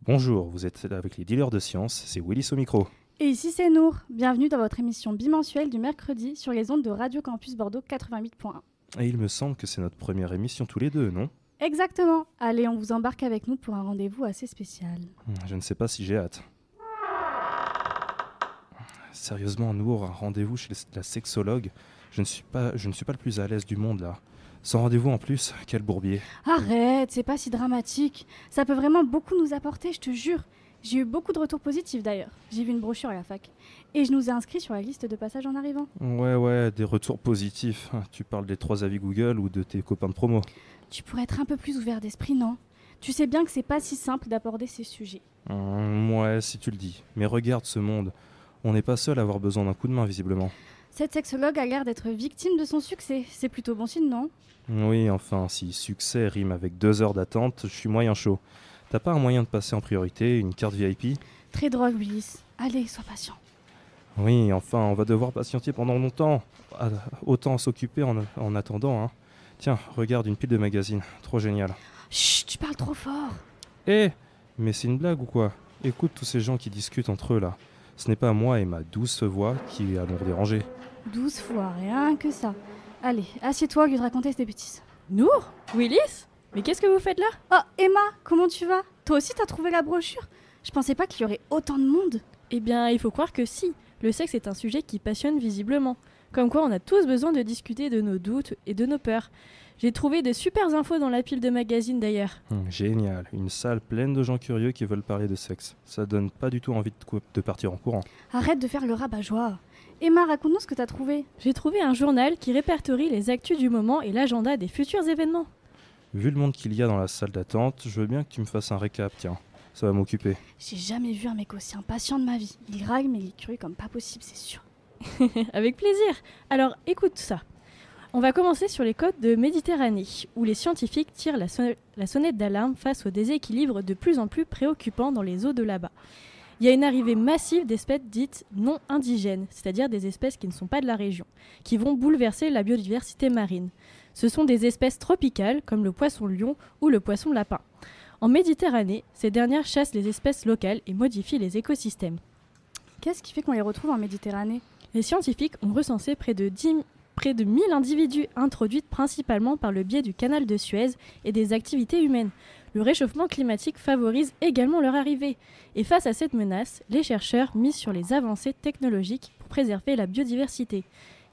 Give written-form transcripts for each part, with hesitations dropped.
Bonjour, vous êtes avec les dealers de science, c'est Willis au micro. Et ici c'est Nour, bienvenue dans votre émission bimensuelle du mercredi sur les ondes de Radio Campus Bordeaux 88.1. Et il me semble que c'est notre première émission tous les deux, non ? Exactement, allez on vous embarque avec nous pour un rendez-vous assez spécial. Je ne sais pas si j'ai hâte. Sérieusement, Nour, un rendez-vous chez la sexologue, je ne suis pas le plus à l'aise du monde là. Sans rendez-vous en plus, quel bourbier. Arrête, c'est pas si dramatique, ça peut vraiment beaucoup nous apporter, je te jure. J'ai eu beaucoup de retours positifs d'ailleurs, j'ai vu une brochure à la fac. Et je nous ai inscrits sur la liste de passage en arrivant. Ouais, des retours positifs. Tu parles des 3 avis Google ou de tes copains de promo ? Tu pourrais être un peu plus ouvert d'esprit, non ? Tu sais bien que c'est pas si simple d'aborder ces sujets. Ouais, si tu le dis. Mais regarde ce monde. On n'est pas seul à avoir besoin d'un coup de main, visiblement. Cette sexologue a l'air d'être victime de son succès, c'est plutôt bon signe, non ? Oui, enfin, si succès rime avec 2 heures d'attente, je suis moyen chaud. T'as pas un moyen de passer en priorité, une carte VIP ? Très drôle, Willis. Allez, sois patient. Oui, enfin, on va devoir patienter pendant longtemps. Autant s'occuper en attendant, hein. Tiens, regarde une pile de magazines, trop génial. Chut, tu parles trop fort. Mais c'est une blague ou quoi ? Écoute tous ces gens qui discutent entre eux là. Ce n'est pas moi et ma douce voix qui allons déranger. 12 fois, rien que ça. Allez, assieds-toi au lieu de raconter tes bêtises. Nour ? Willis ? Mais qu'est-ce que vous faites là ? Oh, Emma, comment tu vas ? Toi aussi t'as trouvé la brochure ? Je pensais pas qu'il y aurait autant de monde. Eh bien, il faut croire que si. Le sexe est un sujet qui passionne visiblement. Comme quoi, on a tous besoin de discuter de nos doutes et de nos peurs. J'ai trouvé de super infos dans la pile de magazines d'ailleurs. Génial, une salle pleine de gens curieux qui veulent parler de sexe. Ça donne pas du tout envie de partir en courant. Arrête de faire le rabat-joie. Emma, raconte-nous ce que t'as trouvé. J'ai trouvé un journal qui répertorie les actus du moment et l'agenda des futurs événements. Vu le monde qu'il y a dans la salle d'attente, je veux bien que tu me fasses un récap, tiens. Ça va m'occuper. J'ai jamais vu un mec aussi impatient de ma vie. Il drague mais il est curieux comme pas possible, c'est sûr. Avec plaisir. Alors, écoute ça. On va commencer sur les côtes de Méditerranée, où les scientifiques tirent la sonnette d'alarme face au déséquilibre de plus en plus préoccupant dans les eaux de là-bas. Il y a une arrivée massive d'espèces dites non indigènes, c'est-à-dire des espèces qui ne sont pas de la région, qui vont bouleverser la biodiversité marine. Ce sont des espèces tropicales, comme le poisson-lion ou le poisson-lapin. En Méditerranée, ces dernières chassent les espèces locales et modifient les écosystèmes. Qu'est-ce qui fait qu'on les retrouve en Méditerranée ? Les scientifiques ont recensé près de 1000 individus introduits principalement par le biais du canal de Suez et des activités humaines. Le réchauffement climatique favorise également leur arrivée. Et face à cette menace, les chercheurs misent sur les avancées technologiques pour préserver la biodiversité.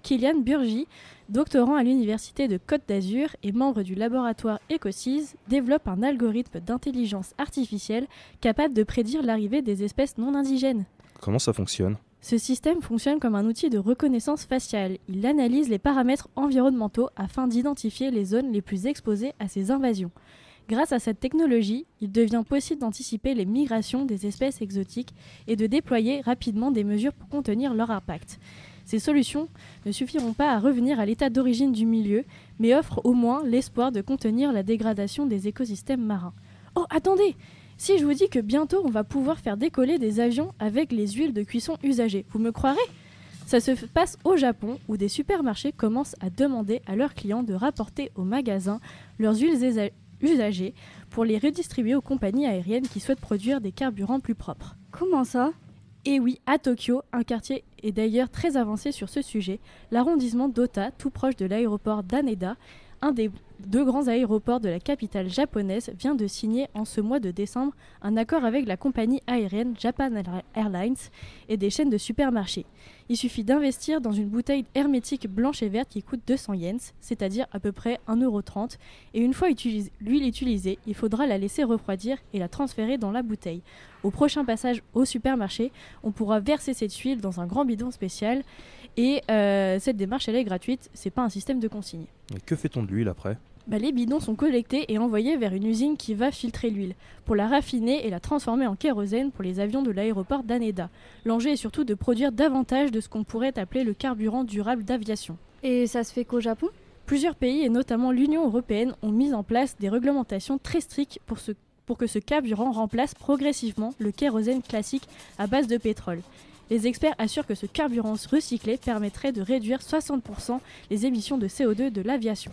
Kylian Burgi, doctorant à l'Université de Côte d'Azur et membre du laboratoire EcoSeas, développe un algorithme d'intelligence artificielle capable de prédire l'arrivée des espèces non indigènes. Comment ça fonctionne ? Ce système fonctionne comme un outil de reconnaissance faciale. Il analyse les paramètres environnementaux afin d'identifier les zones les plus exposées à ces invasions. Grâce à cette technologie, il devient possible d'anticiper les migrations des espèces exotiques et de déployer rapidement des mesures pour contenir leur impact. Ces solutions ne suffiront pas à revenir à l'état d'origine du milieu, mais offrent au moins l'espoir de contenir la dégradation des écosystèmes marins. Oh, attendez ! Si je vous dis que bientôt on va pouvoir faire décoller des avions avec les huiles de cuisson usagées, vous me croirez ? Ça se passe au Japon, où des supermarchés commencent à demander à leurs clients de rapporter au magasin leurs huiles usagées pour les redistribuer aux compagnies aériennes qui souhaitent produire des carburants plus propres. Comment ça ? Et oui, à Tokyo, un quartier est d'ailleurs très avancé sur ce sujet, l'arrondissement d'Ota, tout proche de l'aéroport d'Haneda, un des 2 grands aéroports de la capitale japonaise, vient de signer en ce mois de décembre un accord avec la compagnie aérienne Japan Airlines et des chaînes de supermarchés. Il suffit d'investir dans une bouteille hermétique blanche et verte qui coûte 200 yens, c'est-à-dire à peu près 1,30 €. Et une fois l'huile utilisée, il faudra la laisser refroidir et la transférer dans la bouteille. Au prochain passage au supermarché, on pourra verser cette huile dans un grand bidon spécial. Et cette démarche, elle est gratuite, c'est pas un système de consigne. Et que fait-on de l'huile après ? Les bidons sont collectés et envoyés vers une usine qui va filtrer l'huile, pour la raffiner et la transformer en kérosène pour les avions de l'aéroport d'Haneda. L'enjeu est surtout de produire davantage de ce qu'on pourrait appeler le carburant durable d'aviation. Et ça se fait qu'au Japon ? Plusieurs pays, et notamment l'Union européenne, ont mis en place des réglementations très strictes pour que ce carburant remplace progressivement le kérosène classique à base de pétrole. Les experts assurent que ce carburant recyclé permettrait de réduire 60% les émissions de CO2 de l'aviation.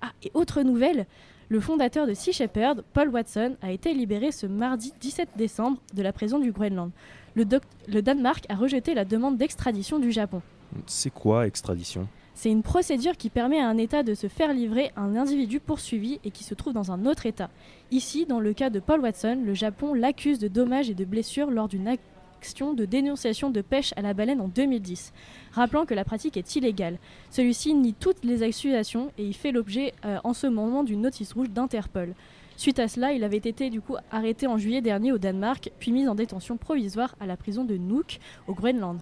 Ah, et autre nouvelle, Le fondateur de Sea Shepherd, Paul Watson, a été libéré ce mardi 17 décembre de la prison du Groenland. Le Danemark a rejeté la demande d'extradition du Japon. C'est quoi extradition ? C'est une procédure qui permet à un État de se faire livrer un individu poursuivi et qui se trouve dans un autre État. Ici, dans le cas de Paul Watson, le Japon l'accuse de dommages et de blessures lors d'une action de dénonciation de pêche à la baleine en 2010, rappelant que la pratique est illégale. Celui-ci nie toutes les accusations et il fait l'objet en ce moment d'une notice rouge d'Interpol. Suite à cela, il avait été du coup arrêté en juillet dernier au Danemark, puis mis en détention provisoire à la prison de Nuuk, au Groenland.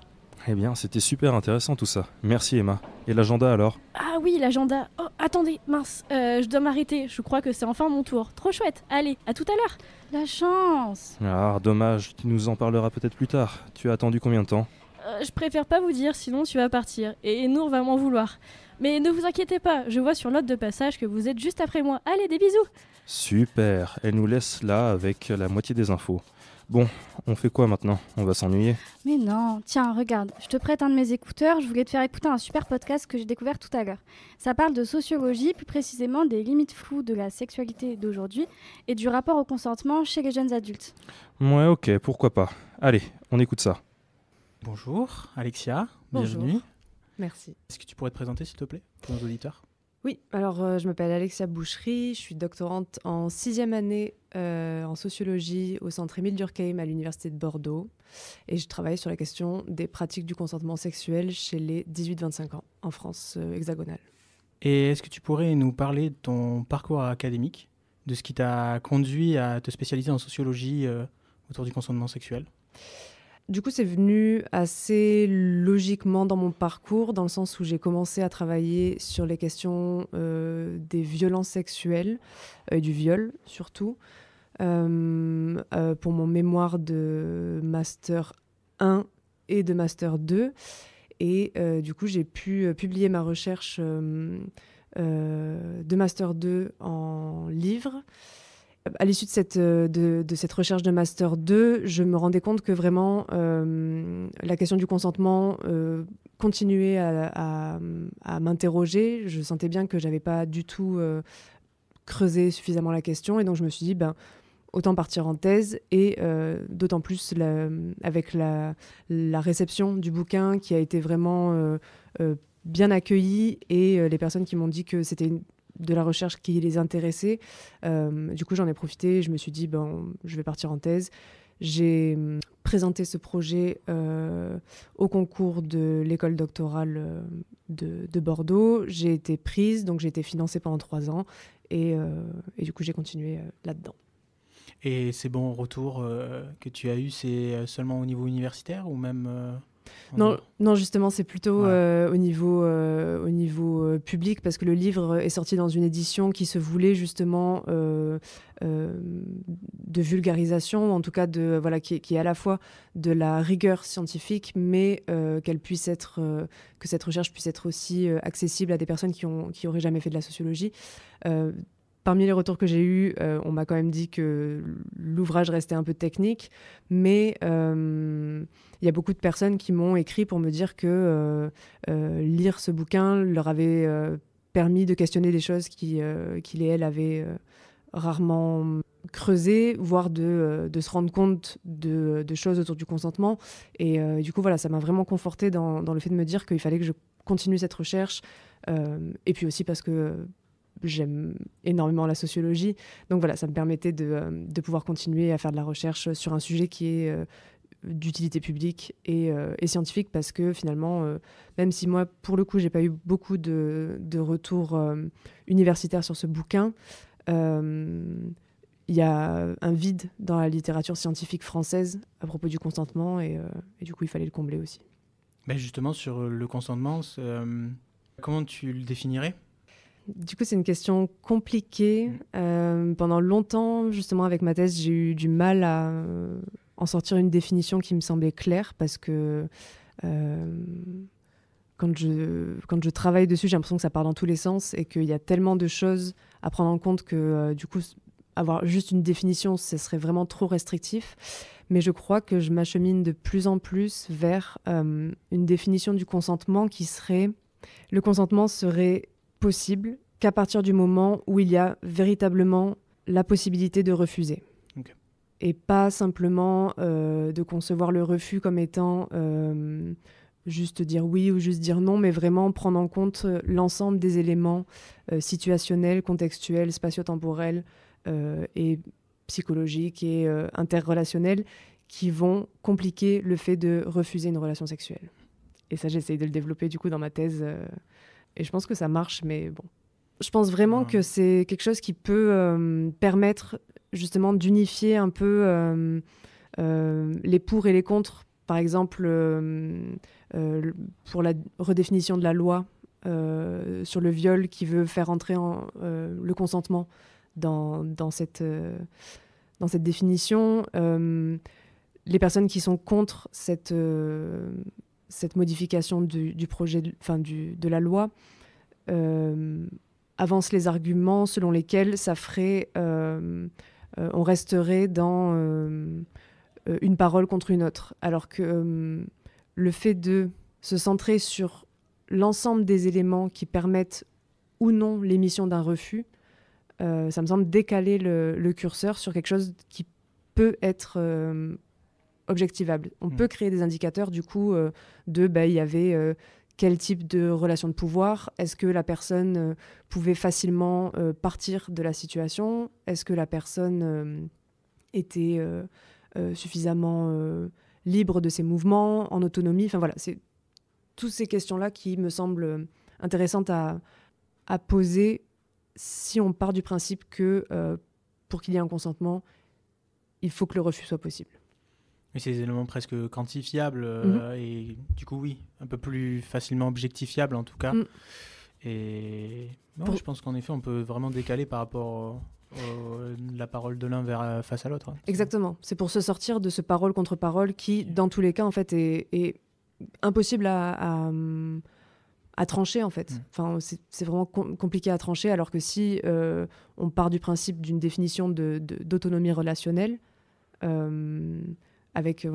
Eh bien, c'était super intéressant tout ça. Merci Emma. Et l'agenda alors ? Ah oui, l'agenda. Oh, attendez, mince, je dois m'arrêter. Je crois que c'est enfin mon tour. Trop chouette. Allez, à tout à l'heure. La chance. Ah, dommage, tu nous en parleras peut-être plus tard. Tu as attendu combien de temps ? Je préfère pas vous dire, sinon tu vas partir. Et Nour va m'en vouloir. Mais ne vous inquiétez pas, je vois sur l'autre de passage que vous êtes juste après moi. Allez, des bisous. Super, elle nous laisse là avec la moitié des infos. Bon, on fait quoi maintenant ? On va s'ennuyer ? Mais non, tiens, regarde, je te prête un de mes écouteurs, je voulais te faire écouter un super podcast que j'ai découvert tout à l'heure. Ça parle de sociologie, plus précisément des limites floues de la sexualité d'aujourd'hui et du rapport au consentement chez les jeunes adultes. Ouais, ok, pourquoi pas. Allez, on écoute ça. Bonjour, Alexia, Bonjour. bienvenue. Merci. Est-ce que tu pourrais te présenter, s'il te plaît, pour nos auditeurs ? Oui, alors je m'appelle Alexia Bouchery, je suis doctorante en 6e année en sociologie au centre Émile Durkheim à l'université de Bordeaux et je travaille sur la question des pratiques du consentement sexuel chez les 18-25 ans en France hexagonale. Et est-ce que tu pourrais nous parler de ton parcours académique, de ce qui t'a conduit à te spécialiser en sociologie autour du consentement sexuel ? Du coup, c'est venu assez logiquement dans mon parcours, dans le sens où j'ai commencé à travailler sur les questions des violences sexuelles, du viol surtout, pour mon mémoire de Master 1 et de Master 2. Et du coup, j'ai pu publier ma recherche de Master 2 en livre. À l'issue de cette recherche de Master 2, je me rendais compte que vraiment la question du consentement continuait à m'interroger. Je sentais bien que je n'avais pas du tout creusé suffisamment la question. Et donc je me suis dit, autant partir en thèse. Et d'autant plus avec la réception du bouquin qui a été vraiment bien accueillie et les personnes qui m'ont dit que c'était de la recherche qui les intéressait. Du coup, j'en ai profité. Je me suis dit, je vais partir en thèse. J'ai présenté ce projet au concours de l'école doctorale de Bordeaux. J'ai été prise, donc j'ai été financée pendant 3 ans. Et du coup, j'ai continué là-dedans. Et ces bons retours que tu as eus, c'est seulement au niveau universitaire ou même Non, justement, c'est plutôt au niveau public, parce que le livre est sorti dans une édition qui se voulait justement de vulgarisation, en tout cas qui est à la fois de la rigueur scientifique, mais que cette recherche puisse être aussi accessible à des personnes qui auraient jamais fait de la sociologie. Parmi les retours que j'ai eus, on m'a quand même dit que l'ouvrage restait un peu technique, mais il y a beaucoup de personnes qui m'ont écrit pour me dire que lire ce bouquin leur avait permis de questionner des choses qu'ils et elles avaient rarement creusées, voire de se rendre compte de choses autour du consentement. Et du coup, voilà, ça m'a vraiment confortée dans le fait de me dire qu'il fallait que je continue cette recherche. Et puis aussi parce que j'aime énormément la sociologie. Donc voilà, ça me permettait de pouvoir continuer à faire de la recherche sur un sujet qui est d'utilité publique et scientifique, parce que finalement, même si moi, pour le coup, j'ai pas eu beaucoup de retours universitaires sur ce bouquin, il y a un vide dans la littérature scientifique française à propos du consentement et du coup, il fallait le combler aussi. Justement, sur le consentement, comment tu le définirais ? Du coup, c'est une question compliquée. Pendant longtemps, justement, avec ma thèse, j'ai eu du mal à en sortir une définition qui me semblait claire, parce que quand je travaille dessus, j'ai l'impression que ça part dans tous les sens et qu'il y a tellement de choses à prendre en compte que, du coup, avoir juste une définition, ce serait vraiment trop restrictif. Mais je crois que je m'achemine de plus en plus vers une définition du consentement qui serait... Le consentement serait possible qu'à partir du moment où il y a véritablement la possibilité de refuser. Ok. Et pas simplement de concevoir le refus comme étant juste dire oui ou juste dire non, mais vraiment prendre en compte l'ensemble des éléments situationnels, contextuels, spatio-temporels et psychologiques et interrelationnels qui vont compliquer le fait de refuser une relation sexuelle. Et ça, j'essaye de le développer du coup dans ma thèse. Et je pense que ça marche, mais bon. Je pense vraiment que c'est quelque chose qui peut permettre justement d'unifier un peu les pour et les contre. Par exemple, pour la redéfinition de la loi sur le viol qui veut faire entrer le consentement dans cette définition. Les personnes qui sont contre cette modification du projet, de la loi, avancent les arguments selon lesquels ça ferait, on resterait dans une parole contre une autre, alors que le fait de se centrer sur l'ensemble des éléments qui permettent ou non l'émission d'un refus, ça me semble décaler le curseur sur quelque chose qui peut être objectivable. On peut créer des indicateurs du coup il y avait quel type de relation de pouvoir, est-ce que la personne pouvait facilement partir de la situation, est-ce que la personne était suffisamment libre de ses mouvements, en autonomie, enfin voilà, c'est toutes ces questions-là qui me semblent intéressantes à poser si on part du principe que pour qu'il y ait un consentement, il faut que le refus soit possible. Mais c'est des éléments presque quantifiables et du coup, oui, un peu plus facilement objectifiables en tout cas. Et je pense qu'en effet, on peut vraiment décaler par rapport la parole de l'un face à l'autre. Hein. Exactement. C'est pour se sortir de ce parole contre parole qui, dans tous les cas, en fait, est impossible à trancher, en fait. Enfin, c'est vraiment compliqué à trancher, alors que si on part du principe d'une définition d'autonomie relationnelle, avec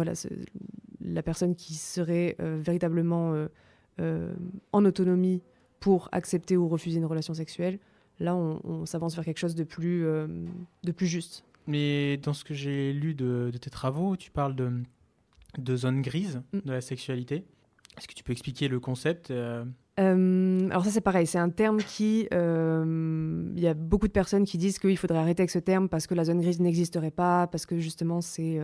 la personne qui serait véritablement en autonomie pour accepter ou refuser une relation sexuelle, là, on s'avance vers quelque chose de plus juste. Mais dans ce que j'ai lu de tes travaux, tu parles de zone grise de la sexualité. Est-ce que tu peux expliquer le concept alors ça, c'est pareil, c'est un terme qui... Il y a beaucoup de personnes qui disent qu'il faudrait arrêter avec ce terme parce que la zone grise n'existerait pas, parce que justement, c'est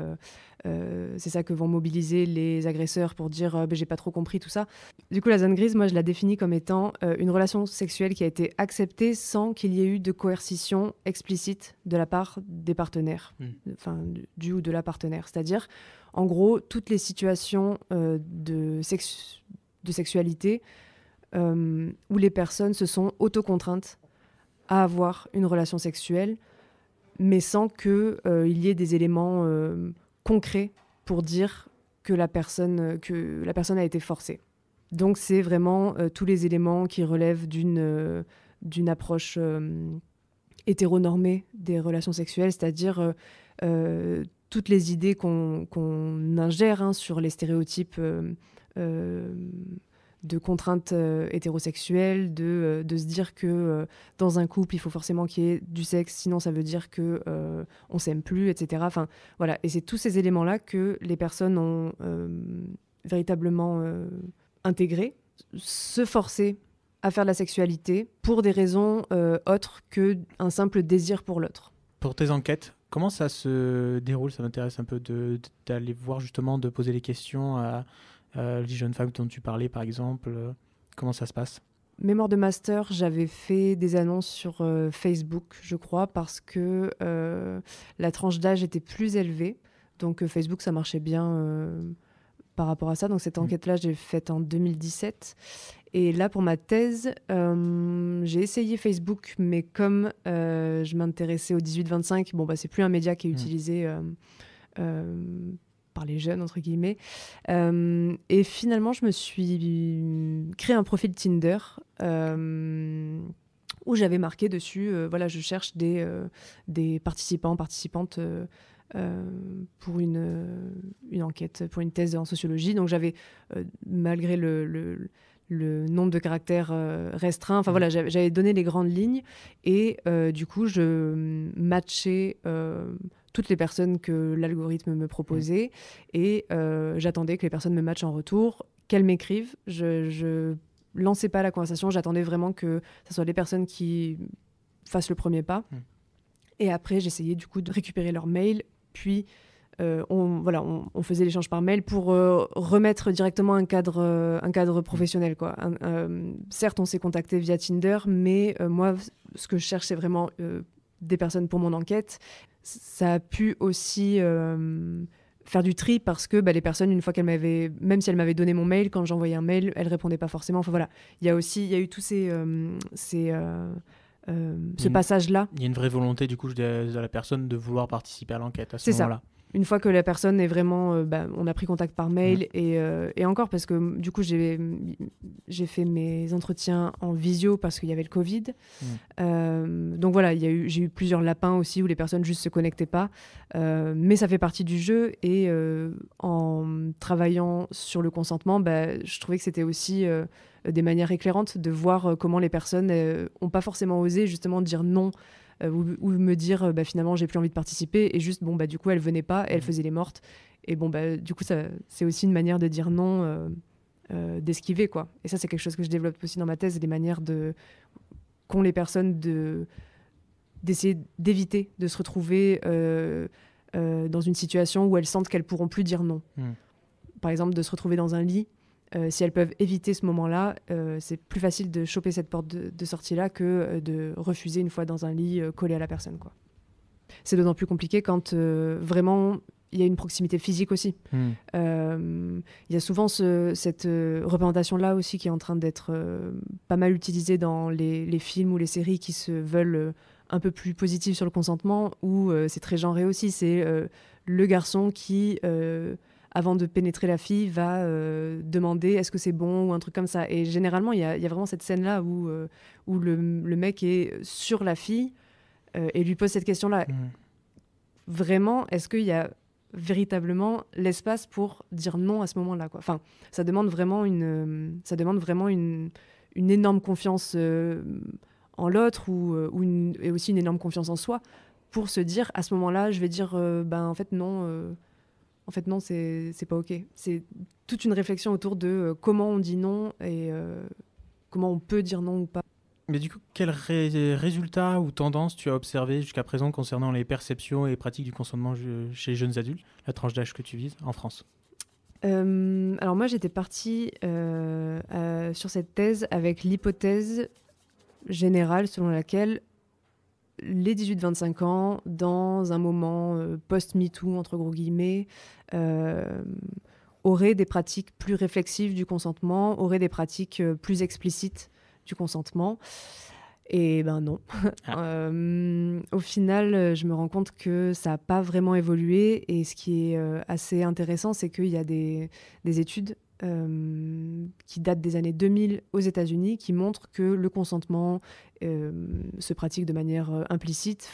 ça que vont mobiliser les agresseurs pour dire j'ai pas trop compris tout ça. Du coup, la zone grise, moi, je la définis comme étant une relation sexuelle qui a été acceptée sans qu'il y ait eu de coercition explicite de la part des partenaires, enfin, du ou de la partenaire. C'est-à-dire, en gros, toutes les situations de sexualité où les personnes se sont autocontraintes à avoir une relation sexuelle, mais sans qu'il y ait des éléments concrets pour dire que la personne a été forcée. Donc c'est vraiment tous les éléments qui relèvent d'une approche hétéronormée des relations sexuelles, c'est-à-dire toutes les idées qu'on ingère sur les stéréotypes de contraintes hétérosexuelles, de se dire que dans un couple, il faut forcément qu'il y ait du sexe, sinon ça veut dire qu'on ne s'aime plus, etc. Enfin, voilà. Et c'est tous ces éléments-là que les personnes ont véritablement intégrés, se forcer à faire de la sexualité pour des raisons autres qu'un simple désir pour l'autre. Pour tes enquêtes, comment ça se déroule ? Ça m'intéresse un peu d'aller voir justement, de poser les questions à les jeunes femmes dont tu parlais, par exemple. Comment ça se passe ? Mémoire de master, j'avais fait des annonces sur Facebook, je crois, parce que la tranche d'âge était plus élevée. Donc Facebook, ça marchait bien par rapport à ça. Donc cette enquête-là, j'ai faite en 2017. Et là, pour ma thèse, j'ai essayé Facebook, mais comme je m'intéressais au 18-25, c'est plus un média qui est utilisé par les jeunes, entre guillemets. Et finalement, je me suis créé un profil Tinder où j'avais marqué dessus, je cherche des participants, participantes pour une enquête, pour une thèse en sociologie. Donc j'avais, malgré le le nombre de caractères restreint. Enfin voilà, j'avais donné les grandes lignes et du coup, je matchais toutes les personnes que l'algorithme me proposait et j'attendais que les personnes me matchent en retour, qu'elles m'écrivent. Je lançais pas la conversation, j'attendais vraiment que ce soit les personnes qui fassent le premier pas. Et après, j'essayais du coup de récupérer leur mail, puis on faisait l'échange par mail pour remettre directement un cadre professionnel, quoi. Certes, on s'est contacté via Tinder, mais moi, ce que je cherche, c'est vraiment des personnes pour mon enquête. Ça a pu aussi faire du tri parce que les personnes, une fois même si elles m'avaient donné mon mail, quand j'envoyais un mail, elles répondaient pas forcément. Enfin voilà, il y a eu tous ce passage-là. Il y a une vraie volonté du coup de la personne de vouloir participer à l'enquête à ce moment-là. Ça. Une fois que la personne est vraiment... on a pris contact par mail et encore parce que du coup j'ai fait mes entretiens en visio parce qu'il y avait le Covid. Donc voilà, j'ai eu plusieurs lapins aussi où les personnes juste se connectaient pas. Mais ça fait partie du jeu et en travaillant sur le consentement, je trouvais que c'était aussi des manières éclairantes de voir comment les personnes n'ont pas forcément osé justement dire non ou me dire finalement j'ai plus envie de participer et juste du coup elle venait pas et elle faisait les mortes et du coup c'est aussi une manière de dire non, d'esquiver quoi. Et ça c'est quelque chose que je développe aussi dans ma thèse, des manières qu'ont les personnes d'essayer d'éviter de se retrouver dans une situation où elles sentent qu'elles pourront plus dire non. Par exemple de se retrouver dans un lit. Si elles peuvent éviter ce moment-là, c'est plus facile de choper cette porte de sortie-là que de refuser une fois dans un lit collé à la personne, quoi. C'est d'autant plus compliqué quand vraiment il y a une proximité physique aussi. Il y a souvent cette représentation-là aussi qui est en train d'être pas mal utilisée dans les films ou les séries qui se veulent un peu plus positives sur le consentement, où c'est très genré aussi. C'est le garçon qui... avant de pénétrer la fille, va demander est-ce que c'est bon ou un truc comme ça. Et généralement, il y a vraiment cette scène-là où le mec est sur la fille et lui pose cette question-là. Vraiment, est-ce qu'il y a véritablement l'espace pour dire non à ce moment-là, quoi. Enfin, ça demande vraiment une énorme confiance en l'autre et aussi une énorme confiance en soi pour se dire, à ce moment-là, je vais dire en fait, non... En fait, non, c'est pas OK. C'est toute une réflexion autour de comment on dit non et comment on peut dire non ou pas. Mais du coup, quels résultats ou tendances tu as observé jusqu'à présent concernant les perceptions et pratiques du consentement chez les jeunes adultes, la tranche d'âge que tu vises en France ? Alors moi, j'étais partie sur cette thèse avec l'hypothèse générale selon laquelle les 18-25 ans, dans un moment post-MeToo, entre gros guillemets, auraient des pratiques plus réflexives du consentement, auraient des pratiques plus explicites du consentement. Et non. Au final, je me rends compte que ça n'a pas vraiment évolué. Et ce qui est assez intéressant, c'est qu'il y a des études qui datent des années 2000 aux États-Unis qui montrent que le consentement se pratique de manière implicite,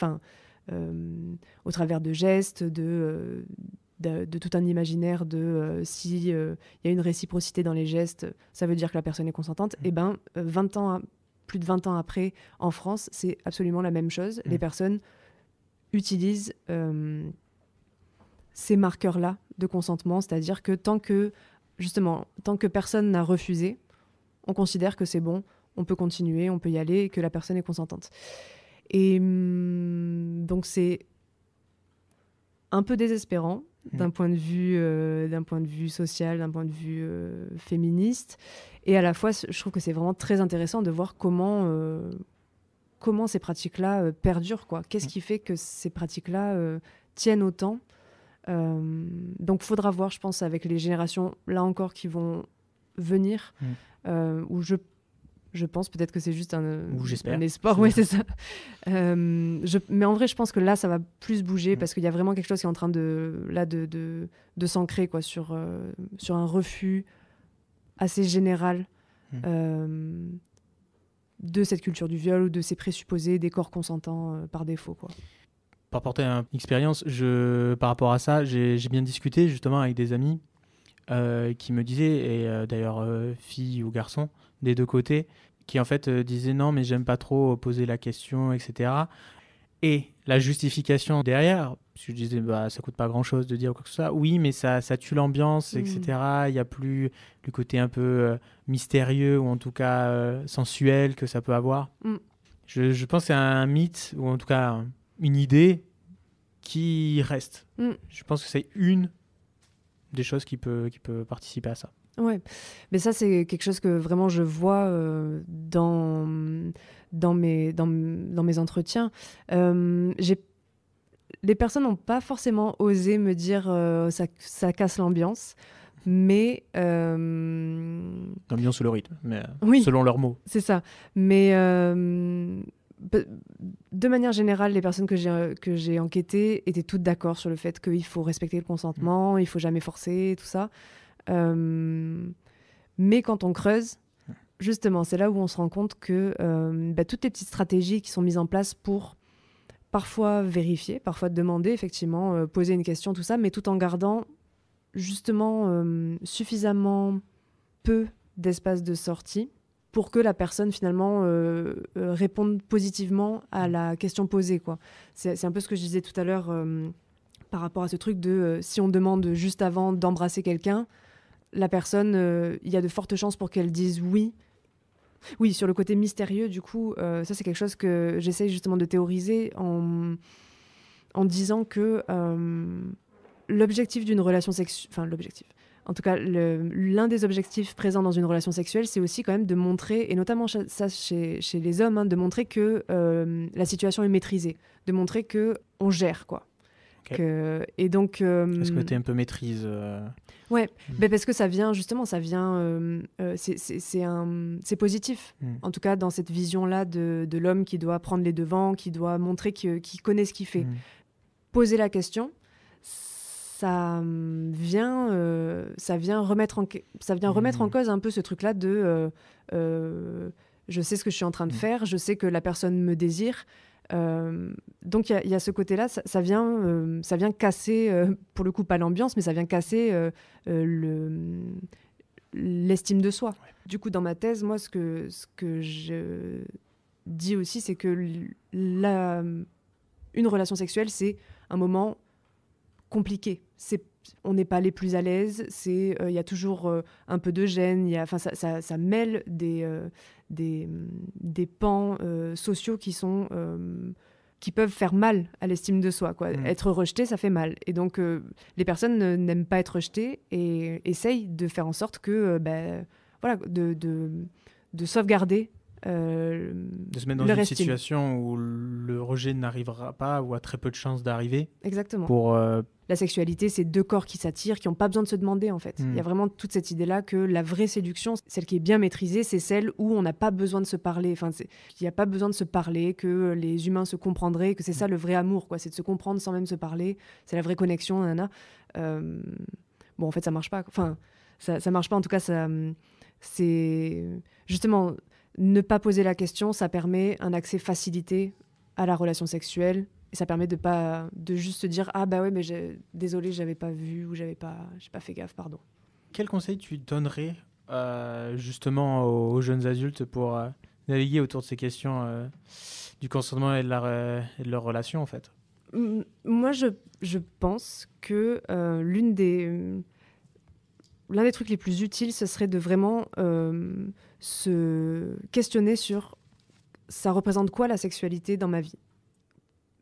au travers de gestes, de tout un imaginaire de si y a une réciprocité dans les gestes, ça veut dire que la personne est consentante. Et plus de 20 ans après, en France, c'est absolument la même chose. Les personnes utilisent ces marqueurs-là de consentement, c'est-à-dire que tant que personne n'a refusé, on considère que c'est bon, on peut continuer, on peut y aller, et que la personne est consentante. Et donc c'est un peu désespérant d'un point de vue social, d'un point de vue féministe, et à la fois je trouve que c'est vraiment très intéressant de voir comment ces pratiques-là perdurent, quoi. Qu'est-ce qui fait que ces pratiques-là tiennent autant? Donc faudra voir, je pense, avec les générations là encore qui vont venir, où je pense peut-être que c'est juste un espoir. Oui, c'est ça. Mais en vrai, je pense que là, ça va plus bouger parce qu'il y a vraiment quelque chose qui est en train de s'ancrer, quoi, sur un refus assez général de cette culture du viol ou de ces présupposés des corps consentants par défaut, quoi. Par porter une expérience, par rapport à ça, j'ai bien discuté justement avec des amis qui me disaient, et d'ailleurs filles ou garçons, des deux côtés, qui en fait disaient non, mais j'aime pas trop poser la question, etc. Et la justification derrière, parce que je disais ça coûte pas grand-chose de dire quoi que ce soit, oui, mais ça tue l'ambiance, etc. Il y a plus le côté un peu mystérieux, ou en tout cas sensuel que ça peut avoir. Je pense que c'est un mythe, ou en tout cas une idée qui reste. Je pense que c'est une des choses qui peut participer à ça. Ouais, mais ça c'est quelque chose que vraiment je vois dans mes entretiens. Les personnes n'ont pas forcément osé me dire ça casse l'ambiance, mais l'ambiance ou le rythme, mais oui, selon leurs mots. C'est ça. Mais de manière générale, les personnes que j'ai enquêtées étaient toutes d'accord sur le fait qu'il faut respecter le consentement, il faut jamais forcer, tout ça. Mais quand on creuse, justement, c'est là où on se rend compte que toutes les petites stratégies qui sont mises en place pour parfois vérifier, parfois demander, effectivement, poser une question, tout ça, mais tout en gardant justement suffisamment peu d'espace de sortie pour que la personne finalement réponde positivement à la question posée, quoi. C'est un peu ce que je disais tout à l'heure par rapport à ce truc de si on demande juste avant d'embrasser quelqu'un, la personne, il y a de fortes chances pour qu'elle dise oui. Oui, sur le côté mystérieux, du coup, ça c'est quelque chose que j'essaye justement de théoriser en disant que l'objectif d'une relation sexuelle... Enfin, l'objectif. En tout cas, l'un des objectifs présents dans une relation sexuelle, c'est aussi quand même de montrer, et notamment ça chez les hommes, de montrer que la situation est maîtrisée, de montrer qu'on gère, quoi. Okay. Et donc... Est-ce que tu es un peu maîtrise Ouais, parce que ça vient, justement, c'est positif. En tout cas, dans cette vision-là de l'homme qui doit prendre les devants, qui doit montrer qu'il connaît ce qu'il fait. Poser la question, ça vient remettre en cause un peu ce truc-là de je sais ce que je suis en train de faire, je sais que la personne me désire. Donc il y a ce côté-là, ça vient casser, pour le coup pas l'ambiance, mais ça vient casser l'estime de soi. Ouais. Du coup, dans ma thèse, moi, ce que je dis aussi, c'est que une relation sexuelle, c'est un moment compliqué. On n'est pas les plus à l'aise, il y a toujours un peu de gêne, ça mêle des pans sociaux qui peuvent faire mal à l'estime de soi, quoi. Être rejeté, ça fait mal. Et donc, les personnes n'aiment pas être rejetées et essayent de faire en sorte que, de sauvegarder de se mettre dans une situation où le rejet n'arrivera pas ou a très peu de chances d'arriver. Exactement. La sexualité, c'est deux corps qui s'attirent, qui n'ont pas besoin de se demander, en fait. Il y a vraiment toute cette idée-là que la vraie séduction, celle qui est bien maîtrisée, c'est celle où on n'a pas besoin de se parler. Enfin, il n'y a pas besoin de se parler, que les humains se comprendraient, que c'est ça le vrai amour, quoi. C'est de se comprendre sans même se parler. C'est la vraie connexion, nana. Bon, en fait, ça marche pas. Enfin, ça marche pas. En tout cas, c'est justement ne pas poser la question. Ça permet un accès facilité à la relation sexuelle. Et ça permet de juste se dire ah bah ouais mais désolé j'avais pas vu ou j'ai pas fait gaffe, pardon. Quel conseil tu donnerais justement aux jeunes adultes pour naviguer autour de ces questions du consentement et de leur relation en fait? Moi je pense que l'un des trucs les plus utiles ce serait de vraiment se questionner sur ça représente quoi la sexualité dans ma vie.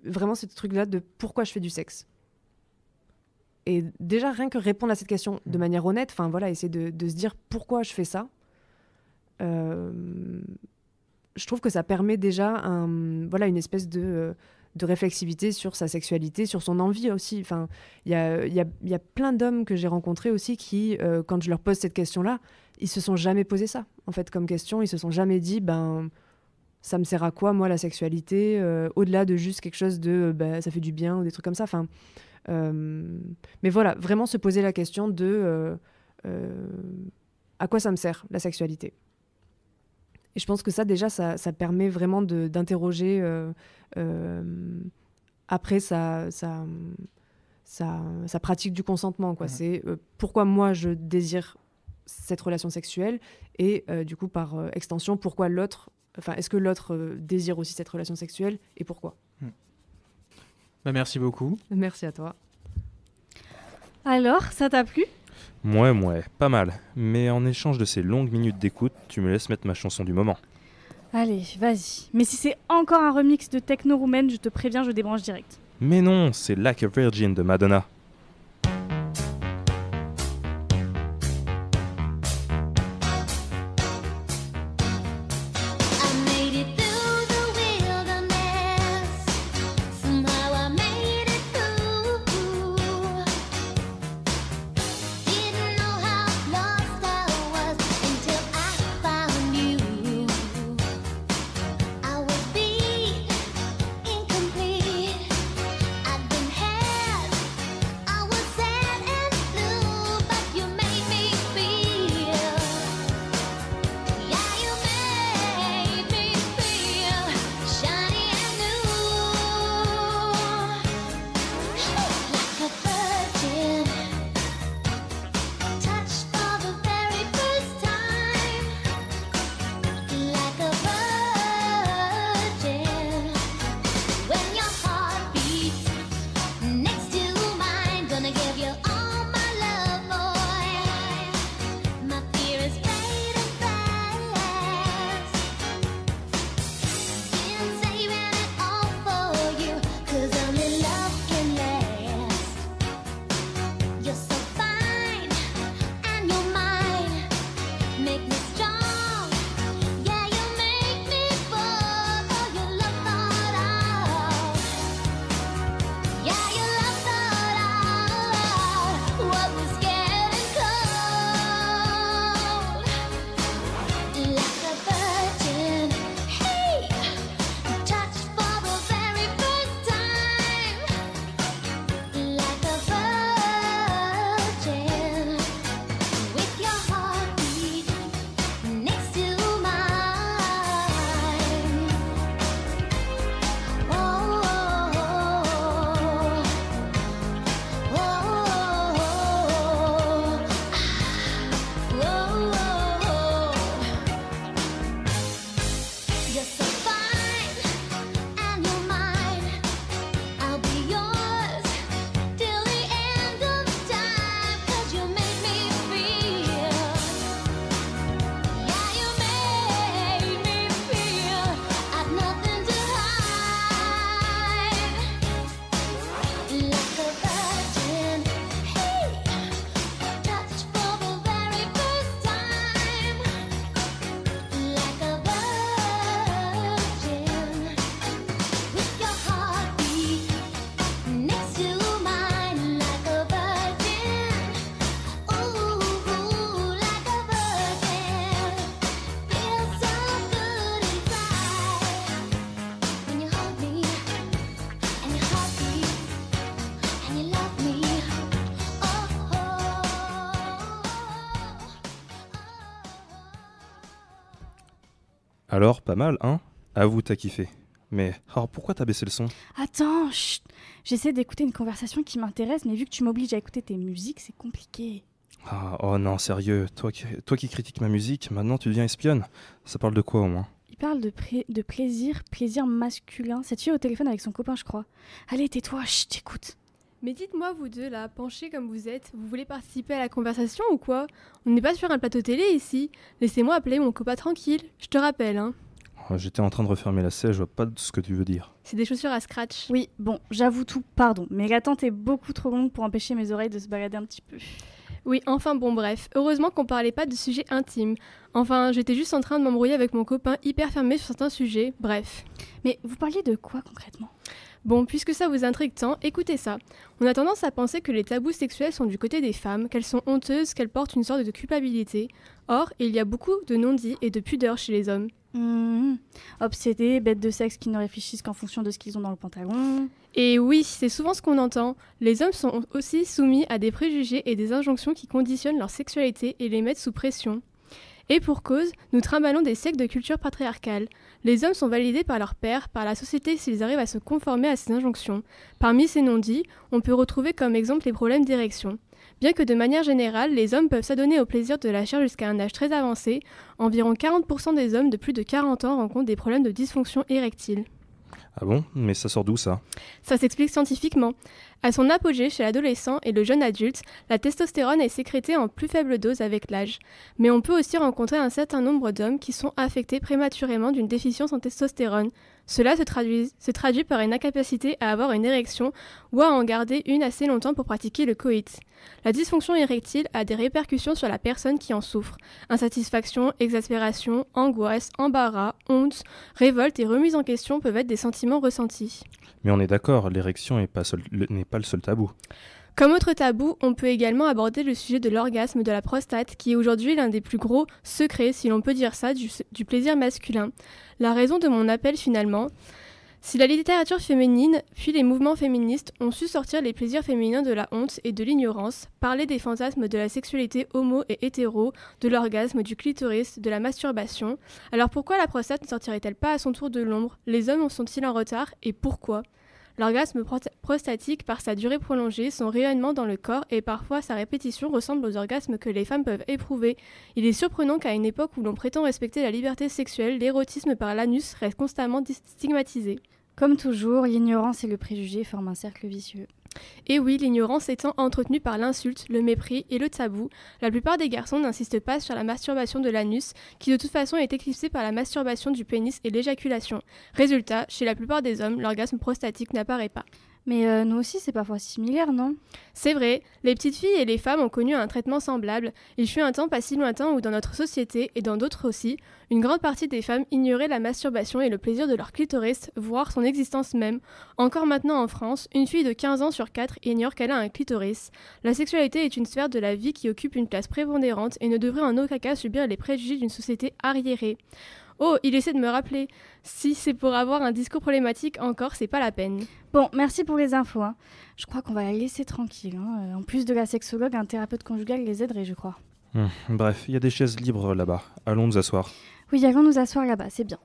Vraiment ce truc-là de pourquoi je fais du sexe. Et déjà, rien que répondre à cette question de manière honnête, enfin voilà, essayer de se dire pourquoi je fais ça, je trouve que ça permet déjà une espèce de réflexivité sur sa sexualité, sur son envie aussi. Enfin, il y a plein d'hommes que j'ai rencontrés aussi qui, quand je leur pose cette question-là, ils se sont jamais posé ça, en fait, comme question. Ils se sont jamais dit, ça me sert à quoi, moi, la sexualité, au-delà de juste quelque chose de ça fait du bien ou des trucs comme ça. Enfin, mais voilà, vraiment se poser la question de à quoi ça me sert, la sexualité. Et je pense que ça, déjà, ça permet vraiment d'interroger après sa pratique du consentement, quoi. Ouais. C'est pourquoi moi, je désire cette relation sexuelle et du coup par extension pourquoi l'autre, est-ce que l'autre désire aussi cette relation sexuelle et pourquoi. Merci beaucoup. Merci à toi. Alors, ça t'a plu ? Ouais, pas mal. Mais en échange de ces longues minutes d'écoute, tu me laisses mettre ma chanson du moment. Allez, vas-y. Mais si c'est encore un remix de techno roumaine, je te préviens, je débranche direct. Mais non, c'est Like a Virgin de Madonna. Alors, pas mal, hein? Avoue, t'as kiffé. Mais alors pourquoi t'as baissé le son? Attends, chut. J'essaie d'écouter une conversation qui m'intéresse, mais vu que tu m'obliges à écouter tes musiques, c'est compliqué. Ah, oh non, sérieux, toi qui critiques ma musique, maintenant tu deviens espionne. Ça parle de quoi au moins? Il parle de plaisir masculin. Cette fille au téléphone avec son copain, je crois. Allez, tais-toi, chut, t'écoutes. Mais dites-moi, vous deux, là, penchés comme vous êtes, vous voulez participer à la conversation ou quoi? On n'est pas sur un plateau télé ici. Laissez-moi appeler mon copain tranquille. Je te rappelle, hein. Oh, j'étais en train de refermer la selle, je vois pas ce que tu veux dire. C'est des chaussures à scratch. Oui, bon, j'avoue tout, pardon. Mais l'attente est beaucoup trop longue pour empêcher mes oreilles de se balader un petit peu. Oui, enfin bon, bref. Heureusement qu'on parlait pas de sujets intimes. Enfin, j'étais juste en train de m'embrouiller avec mon copain hyper fermé sur certains sujets. Bref. Mais vous parliez de quoi concrètement? Bon, puisque ça vous intrigue tant, écoutez ça. On a tendance à penser que les tabous sexuels sont du côté des femmes, qu'elles sont honteuses, qu'elles portent une sorte de culpabilité. Or, il y a beaucoup de non-dits et de pudeur chez les hommes. Obsédés, bêtes de sexe qui ne réfléchissent qu'en fonction de ce qu'ils ont dans le pantalon. Et oui, c'est souvent ce qu'on entend. Les hommes sont aussi soumis à des préjugés et des injonctions qui conditionnent leur sexualité et les mettent sous pression. Et pour cause, nous trimballons des siècles de culture patriarcale. Les hommes sont validés par leur père, par la société s'ils arrivent à se conformer à ces injonctions. Parmi ces non-dits, on peut retrouver comme exemple les problèmes d'érection. Bien que de manière générale, les hommes peuvent s'adonner au plaisir de la chair jusqu'à un âge très avancé, environ 40% des hommes de plus de 40 ans rencontrent des problèmes de dysfonction érectile. Ah bon? Mais ça sort d'où ça? Ça s'explique scientifiquement. À son apogée chez l'adolescent et le jeune adulte, la testostérone est sécrétée en plus faible dose avec l'âge. Mais on peut aussi rencontrer un certain nombre d'hommes qui sont affectés prématurément d'une déficience en testostérone. Cela se traduit par une incapacité à avoir une érection ou à en garder une assez longtemps pour pratiquer le coït. La dysfonction érectile a des répercussions sur la personne qui en souffre. Insatisfaction, exaspération, angoisse, embarras, honte, révolte et remise en question peuvent être des sentiments ressentis. Mais on est d'accord, l'érection n'est pas le seul tabou. Comme autre tabou, on peut également aborder le sujet de l'orgasme de la prostate, qui est aujourd'hui l'un des plus gros secrets, si l'on peut dire ça, du plaisir masculin. La raison de mon appel finalement, si la littérature féminine, puis les mouvements féministes ont su sortir les plaisirs féminins de la honte et de l'ignorance, parler des fantasmes de la sexualité homo et hétéro, de l'orgasme, du clitoris, de la masturbation, alors pourquoi la prostate ne sortirait-elle pas à son tour de l'ombre? Les hommes en sont-ils en retard et pourquoi? L'orgasme prostatique, par sa durée prolongée, son rayonnement dans le corps et parfois sa répétition ressemble aux orgasmes que les femmes peuvent éprouver. Il est surprenant qu'à une époque où l'on prétend respecter la liberté sexuelle, l'érotisme par l'anus reste constamment stigmatisé. Comme toujours, l'ignorance et le préjugé forment un cercle vicieux. Et oui, l'ignorance étant entretenue par l'insulte, le mépris et le tabou, la plupart des garçons n'insistent pas sur la masturbation de l'anus, qui de toute façon est éclipsée par la masturbation du pénis et l'éjaculation. Résultat, chez la plupart des hommes, l'orgasme prostatique n'apparaît pas. Mais nous aussi, c'est parfois similaire, non? C'est vrai, les petites filles et les femmes ont connu un traitement semblable. Il fut un temps pas si lointain où dans notre société, et dans d'autres aussi, une grande partie des femmes ignoraient la masturbation et le plaisir de leur clitoris, voire son existence même. Encore maintenant en France, une fille de 15 ans sur 4 ignore qu'elle a un clitoris. La sexualité est une sphère de la vie qui occupe une place prépondérante et ne devrait en aucun cas subir les préjugés d'une société arriérée. Oh, il essaie de me rappeler. Si c'est pour avoir un discours problématique encore, c'est pas la peine. Bon, merci pour les infos. Je crois qu'on va la laisser tranquille. En plus de la sexologue, un thérapeute conjugal les aiderait, je crois. Bref, il y a des chaises libres là-bas. Allons nous asseoir. Oui, allons nous asseoir là-bas, c'est bien.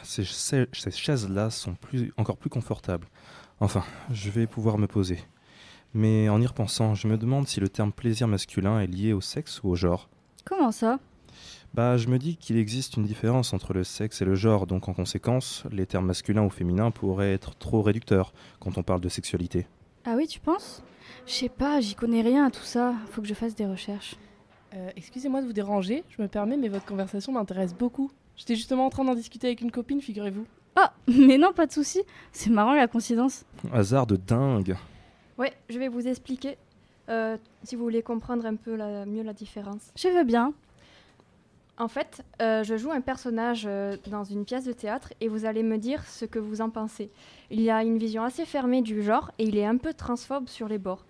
Ces chaises-là sont encore plus confortables. Enfin, je vais pouvoir me poser. Mais en y repensant, je me demande si le terme plaisir masculin est lié au sexe ou au genre. Comment ça ? Je me dis qu'il existe une différence entre le sexe et le genre, donc en conséquence, les termes masculins ou féminins pourraient être trop réducteurs quand on parle de sexualité. Ah oui, tu penses ? Je sais pas, j'y connais rien à tout ça. Faut que je fasse des recherches. Excusez-moi de vous déranger, je me permets, mais votre conversation m'intéresse beaucoup. J'étais justement en train d'en discuter avec une copine, figurez-vous. Ah, mais non, pas de souci. C'est marrant la coïncidence. Hasard de dingue. Ouais, je vais vous expliquer, si vous voulez comprendre un peu mieux la différence. Je veux bien. En fait, je joue un personnage dans une pièce de théâtre et vous allez me dire ce que vous en pensez. Il y a une vision assez fermée du genre et il est un peu transphobe sur les bords.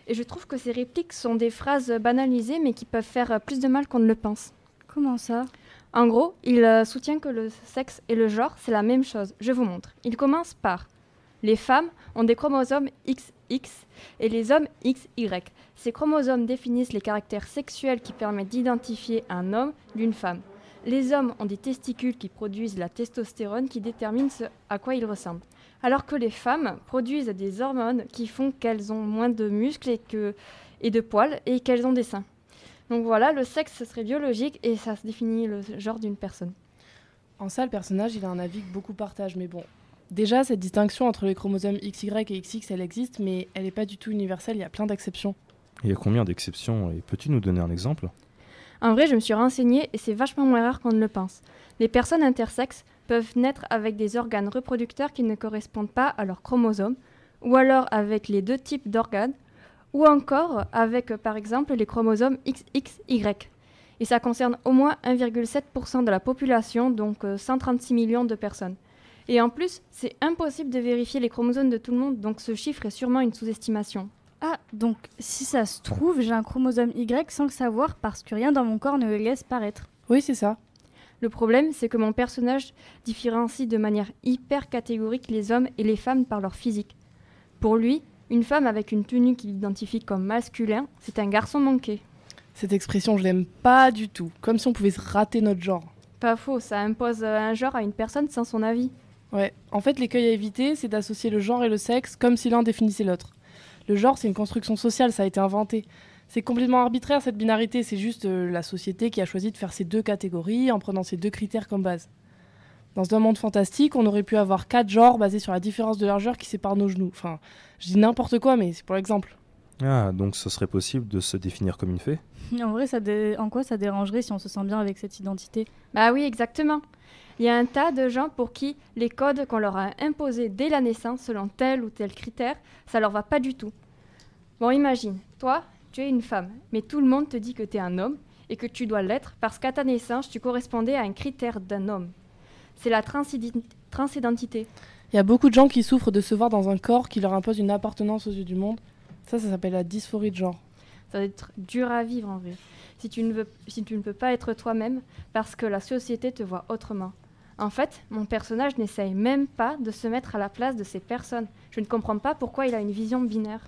Et je trouve que ces répliques sont des phrases banalisées mais qui peuvent faire plus de mal qu'on ne le pense. Comment ça ? En gros, il soutient que le sexe et le genre, c'est la même chose. Je vous montre. Il commence par « Les femmes ont des chromosomes XX et les hommes XY. Ces chromosomes définissent les caractères sexuels qui permettent d'identifier un homme d'une femme. Les hommes ont des testicules qui produisent la testostérone qui détermine ce à quoi ils ressemblent. Alors que les femmes produisent des hormones qui font qu'elles ont moins de muscles et de poils et qu'elles ont des seins. Donc voilà, le sexe, ce serait biologique et ça se définit le genre d'une personne. » En ça, le personnage, il a un avis que beaucoup partagent, mais bon. Déjà, cette distinction entre les chromosomes XY et XX, elle existe, mais elle n'est pas du tout universelle, il y a plein d'exceptions. Il y a combien d'exceptions et peux-tu nous donner un exemple ? En vrai, je me suis renseignée et c'est vachement moins rare qu'on ne le pense. Les personnes intersexes peuvent naître avec des organes reproducteurs qui ne correspondent pas à leurs chromosomes, ou alors avec les deux types d'organes, ou encore avec, par exemple, les chromosomes XXY. Et ça concerne au moins 1,7% de la population, donc 136 millions de personnes. Et en plus, c'est impossible de vérifier les chromosomes de tout le monde, donc ce chiffre est sûrement une sous-estimation. Ah, donc si ça se trouve, j'ai un chromosome Y sans le savoir parce que rien dans mon corps ne le laisse paraître. Oui, c'est ça. Le problème, c'est que mon personnage différencie de manière hyper catégorique les hommes et les femmes par leur physique. Pour lui, une femme avec une tenue qu'il identifie comme masculin, c'est un garçon manqué. Cette expression, je l'aime pas du tout. Comme si on pouvait se rater notre genre. Pas faux, ça impose un genre à une personne sans son avis. Ouais, en fait, l'écueil à éviter, c'est d'associer le genre et le sexe comme si l'un définissait l'autre. Le genre, c'est une construction sociale, ça a été inventé. C'est complètement arbitraire, cette binarité. C'est juste la société qui a choisi de faire ces 2 catégories en prenant ces 2 critères comme base. Dans un monde fantastique, on aurait pu avoir 4 genres basés sur la différence de largeur qui sépare nos genoux. Enfin, je dis n'importe quoi, mais c'est pour l'exemple. Ah, donc ce serait possible de se définir comme une fée? En vrai, en quoi ça dérangerait si on se sent bien avec cette identité? Bah oui, exactement. Il y a un tas de gens pour qui les codes qu'on leur a imposés dès la naissance, selon tel ou tel critère, ça leur va pas du tout. Bon, imagine, toi, tu es une femme, mais tout le monde te dit que tu es un homme et que tu dois l'être parce qu'à ta naissance, tu correspondais à un critère d'un homme. C'est la transidentité. Il y a beaucoup de gens qui souffrent de se voir dans un corps qui leur impose une appartenance aux yeux du monde. Ça s'appelle la dysphorie de genre. Ça va être dur à vivre en vrai. Si tu ne peux pas être toi-même parce que la société te voit autrement. En fait, mon personnage n'essaye même pas de se mettre à la place de ces personnes. Je ne comprends pas pourquoi il a une vision binaire.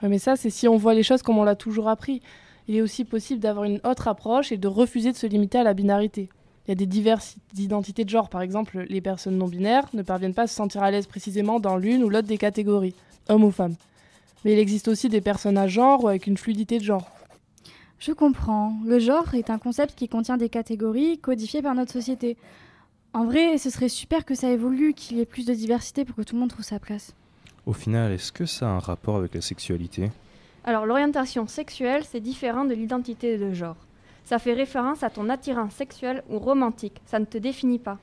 Ouais, mais ça, c'est si on voit les choses comme on l'a toujours appris. Il est aussi possible d'avoir une autre approche et de refuser de se limiter à la binarité. Il y a des diverses identités de genre. Par exemple, les personnes non binaires ne parviennent pas à se sentir à l'aise précisément dans l'une ou l'autre des catégories, homme ou femme. Mais il existe aussi des personnes à genre ou avec une fluidité de genre. Je comprends. Le genre est un concept qui contient des catégories codifiées par notre société. En vrai, ce serait super que ça évolue, qu'il y ait plus de diversité pour que tout le monde trouve sa place. Au final, est-ce que ça a un rapport avec la sexualité? Alors, l'orientation sexuelle, c'est différent de l'identité de genre. Ça fait référence à ton attirance sexuelle ou romantique. Ça ne te définit pas.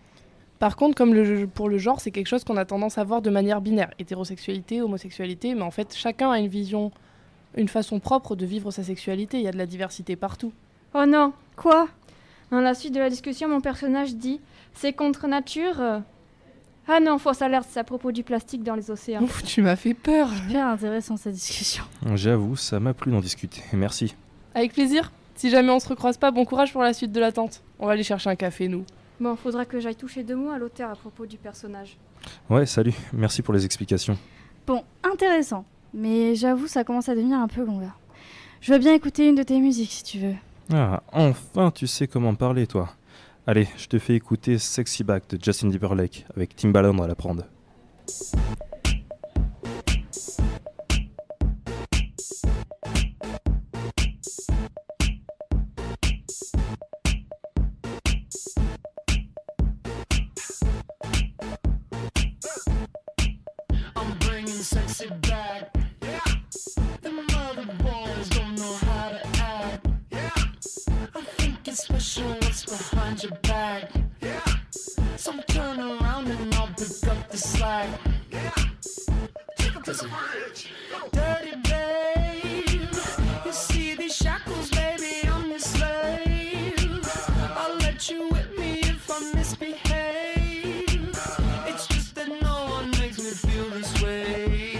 Par contre, comme pour le genre, c'est quelque chose qu'on a tendance à voir de manière binaire. Hétérosexualité, homosexualité, mais en fait, chacun a une vision, une façon propre de vivre sa sexualité. Il y a de la diversité partout. Oh non! Quoi? Dans la suite de la discussion, mon personnage dit « C'est contre nature Ah non, fausse alerte, c'est à propos du plastique dans les océans. Ouf, tu m'as fait peur. Super intéressant cette discussion. J'avoue, ça m'a plu d'en discuter. Merci. Avec plaisir. Si jamais on se recroise pas, bon courage pour la suite de l'attente. On va aller chercher un café, nous. Bon, faudra que j'aille toucher 2 mots à l'auteur à propos du personnage. Ouais, salut. Merci pour les explications. Bon, intéressant. Mais j'avoue, ça commence à devenir un peu long là. Je veux bien écouter une de tes musiques si tu veux. Ah, enfin, tu sais comment parler, toi. Allez, je te fais écouter Sexy Back de Justin Timberlake avec Timbaland à la prendre. Sexy back, yeah. The mother boys don't know how to act, yeah. I think it's special what's behind your back, yeah. So turn around and I'll pick up the slack, yeah. Take 'em to the bridge. Dirty babe, you see these shackles, baby, I'm your slave. I'll let you whip me if I misbehave. It's just that no one makes me feel this way.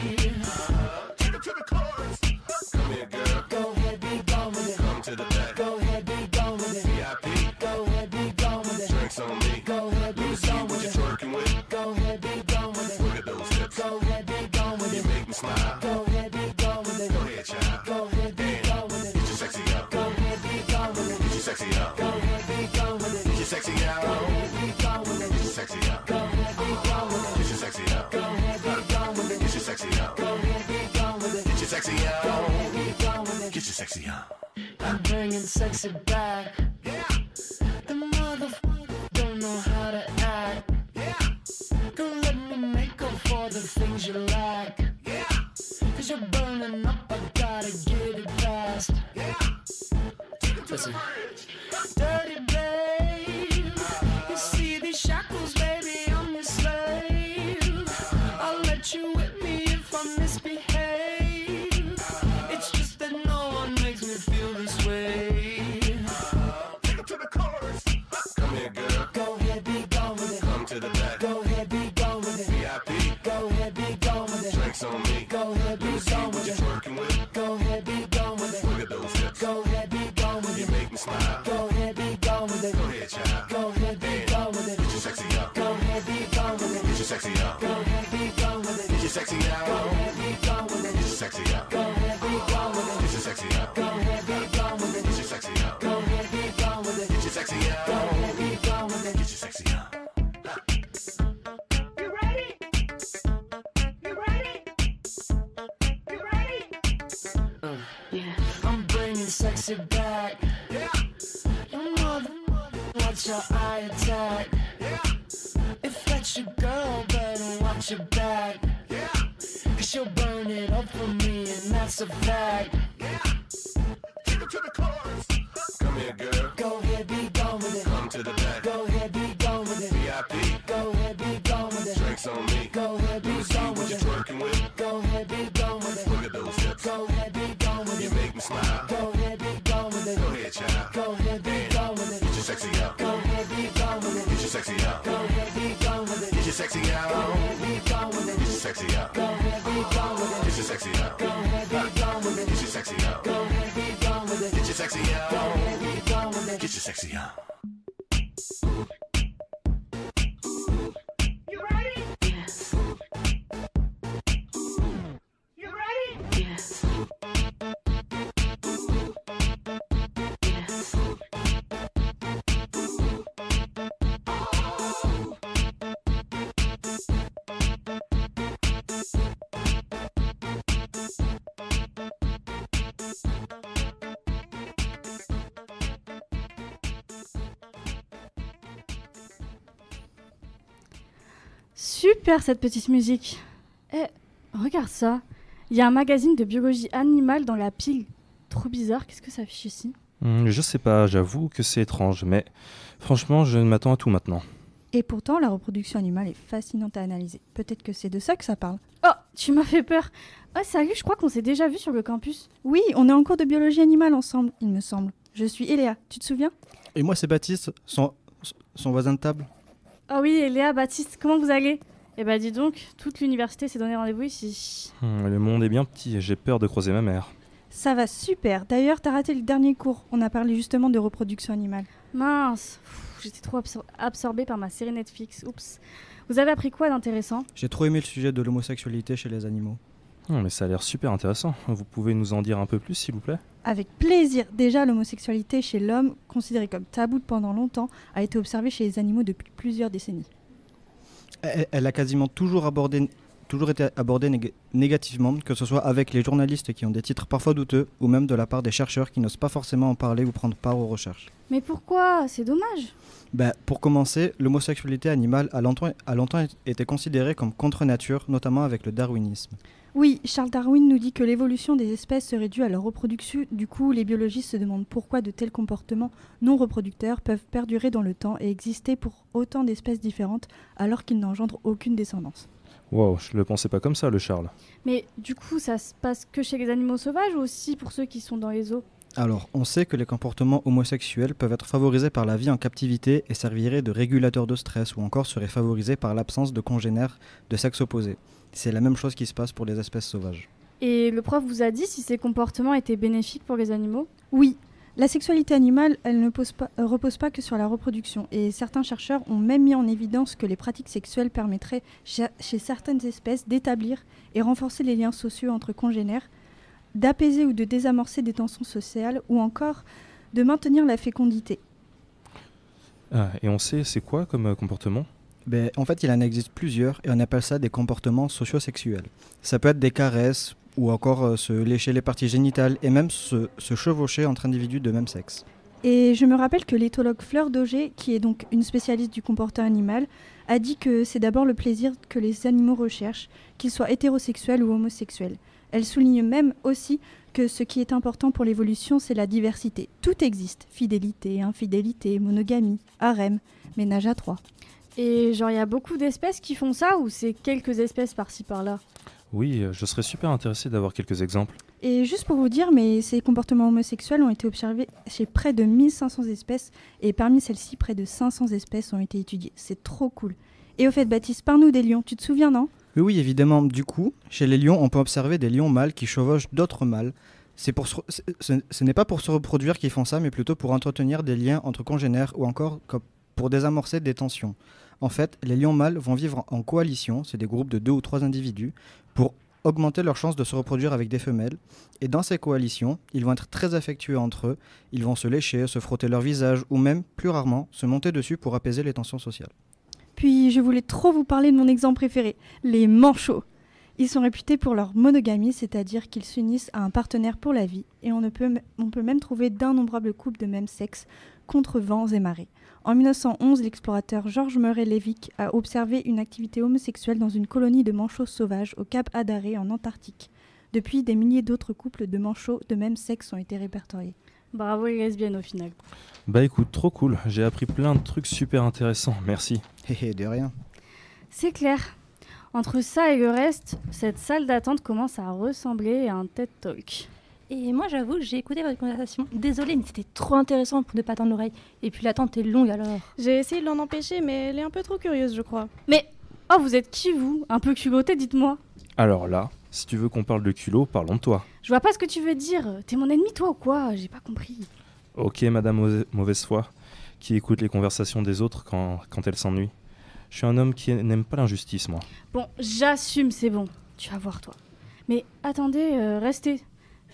I'm bringing sexy back. Yeah. The motherfucker don't know how to act. Yeah. Go let me make up for the things you lack. Yeah. 'Cause you're burning up, I gotta get it fast. Yeah. Listen. Dirty babe, you see these shackles, baby, I'm your slave. I'll let you whip me if I misbehave. It's just that no one makes me feel this way. Take it to the chorus. Come here, girl. Go ahead, be gone with it. Come to the back. Go ahead, be gone with it. VIP. Go ahead, be gone with it. Drinks on me. Go ahead, be gone with it. Working with. Go ahead, be gone with it. Look at those hips. Go ahead, be gone with it. You make me smile. Go ahead, be gone with it. Go ahead, child. Go ahead, be gone with it. Get your sexy up. Go ahead, be gone with it. Get your sexy up. Go ahead, be gone with it. Get your sexy out. Go ahead, be gone with it. Get your sexy up. Go ahead, be gone with it. Get your sexy up. Go ahead, be gone with it. Get your sexy bringing sexy back. Your mother, watch your eye attack. If that's your girl, better watch your back. Cause she'll burn it up for me, and that's a fact. Take her to the chorus. Come here, girl. Go ahead, be gone with it. Come to the back. Go ahead, be gone with it. VIP. Go ahead, be gone with it. Drinks on me. Go ahead, be See gone what with you're it. twerking with. Go ahead, be gone with it. Look at those hips. Go ahead, be gone with You it. make me smile. Go ahead, be gone with it. Go ahead, child. Go ahead, be gone with it. Get your sexy out. Go ahead, be gone with it. Get your sexy out. Go ahead, be gone with it. Get your sexy out. Go ahead, be gone with it. Get your sexy out. Go ahead, be gone with it. Get your sexy out. Go ahead, be gone with it. Get your sexy out. Go ahead, be gone with it. Get your sexy out. Go ahead, be gone with it. Get your sexy out. You ready? Yes. You ready? Yes. Yes. Super cette petite musique. Eh, regarde ça. Il y a un magazine de biologie animale dans la pile. Trop bizarre, qu'est-ce que ça affiche ici? Je sais pas, j'avoue que c'est étrange, mais franchement, je m'attends à tout maintenant. Et pourtant, la reproduction animale est fascinante à analyser. Peut-être que c'est de ça que ça parle. Oh, tu m'as fait peur. Oh, salut, je crois qu'on s'est déjà vu sur le campus. Oui, on est en cours de biologie animale ensemble, il me semble. Je suis Eléa, tu te souviens? Et moi, c'est Baptiste, son voisin de table. Oh oui, et Léa, Baptiste, comment vous allez? Eh bah dis donc, toute l'université s'est donné rendez-vous ici. Le monde est bien petit et j'ai peur de croiser ma mère. Ça va super. D'ailleurs, t'as raté le dernier cours. On a parlé justement de reproduction animale. Mince, j'étais trop absorbée par ma série Netflix. Oups. Vous avez appris quoi d'intéressant? J'ai trop aimé le sujet de l'homosexualité chez les animaux. Mais ça a l'air super intéressant. Vous pouvez nous en dire un peu plus, s'il vous plaît? Avec plaisir. Déjà, l'homosexualité chez l'homme, considérée comme taboue pendant longtemps, a été observée chez les animaux depuis plusieurs décennies. Elle a quasiment toujours été abordée négativement, que ce soit avec les journalistes qui ont des titres parfois douteux, ou même de la part des chercheurs qui n'osent pas forcément en parler ou prendre part aux recherches. Mais pourquoi? C'est dommage. Pour commencer, l'homosexualité animale a longtemps été considérée comme contre-nature, notamment avec le darwinisme. Oui, Charles Darwin nous dit que l'évolution des espèces serait due à leur reproduction. Du coup, les biologistes se demandent pourquoi de tels comportements non reproducteurs peuvent perdurer dans le temps et exister pour autant d'espèces différentes alors qu'ils n'engendrent aucune descendance. Wow, je le pensais pas comme ça, le Charles. Mais du coup, ça se passe que chez les animaux sauvages ou aussi pour ceux qui sont dans les zoos? Alors, on sait que les comportements homosexuels peuvent être favorisés par la vie en captivité et serviraient de régulateur de stress ou encore seraient favorisés par l'absence de congénères de sexe opposé. C'est la même chose qui se passe pour les espèces sauvages. Et le prof vous a dit si ces comportements étaient bénéfiques pour les animaux? Oui, la sexualité animale, elle ne repose pas que sur la reproduction. Et certains chercheurs ont même mis en évidence que les pratiques sexuelles permettraient chez certaines espèces d'établir et renforcer les liens sociaux entre congénères, d'apaiser ou de désamorcer des tensions sociales ou encore de maintenir la fécondité. Et on sait c'est quoi comme comportement? En fait, il en existe plusieurs et on appelle ça des comportements socio-sexuels. Ça peut être des caresses ou encore se lécher les parties génitales et même se chevaucher entre individus de même sexe. Et je me rappelle que l'éthologue Fleur Dauger, qui est donc une spécialiste du comportement animal, a dit que c'est d'abord le plaisir que les animaux recherchent, qu'ils soient hétérosexuels ou homosexuels. Elle souligne même aussi que ce qui est important pour l'évolution, c'est la diversité. Tout existe, fidélité, infidélité, monogamie, harem, ménage à trois. Et genre, il y a beaucoup d'espèces qui font ça ou c'est quelques espèces par-ci par-là? Oui, je serais super intéressé d'avoir quelques exemples. Et juste pour vous dire, mais ces comportements homosexuels ont été observés chez près de 1500 espèces et parmi celles-ci, près de 500 espèces ont été étudiées. C'est trop cool. Et au fait, Baptiste, parle-nous des lions, tu te souviens, non? Oui, évidemment. Du coup, chez les lions, on peut observer des lions mâles qui chevauchent d'autres mâles. Ce n'est pas pour se reproduire qu'ils font ça, mais plutôt pour entretenir des liens entre congénères ou encore pour désamorcer des tensions. En fait, les lions mâles vont vivre en coalition, c'est des groupes de 2 ou 3 individus, pour augmenter leurs chances de se reproduire avec des femelles. Et dans ces coalitions, ils vont être très affectueux entre eux, ils vont se lécher, se frotter leur visage, ou même, plus rarement, se monter dessus pour apaiser les tensions sociales. Puis je voulais trop vous parler de mon exemple préféré, les manchots. Ils sont réputés pour leur monogamie, c'est-à-dire qu'ils s'unissent à un partenaire pour la vie, et on peut même trouver d'innombrables couples de même sexe contre vents et marées. En 1911, l'explorateur George Murray Levick a observé une activité homosexuelle dans une colonie de manchots sauvages au Cap Adaré en Antarctique. Depuis, des milliers d'autres couples de manchots de même sexe ont été répertoriés. Bravo les lesbiennes au final. Bah écoute, trop cool. J'ai appris plein de trucs super intéressants. Merci. De rien. C'est clair. Entre ça et le reste, cette salle d'attente commence à ressembler à un TED Talk. Et moi, j'avoue, j'ai écouté votre conversation. Désolée, mais c'était trop intéressant pour ne pas tendre l'oreille. Et puis l'attente est longue alors. J'ai essayé de l'en empêcher, mais elle est un peu trop curieuse, je crois. Mais, oh, vous êtes qui vous? Un peu culotté, dites-moi. Alors là, si tu veux qu'on parle de culot, parlons de toi. Je vois pas ce que tu veux dire. T'es mon ennemi, toi, ou quoi? J'ai pas compris. Ok, madame mauvaise foi, qui écoute les conversations des autres quand elle s'ennuie. Je suis un homme qui n'aime pas l'injustice, moi. Bon, j'assume, c'est bon. Tu vas voir, toi. Mais attendez, restez.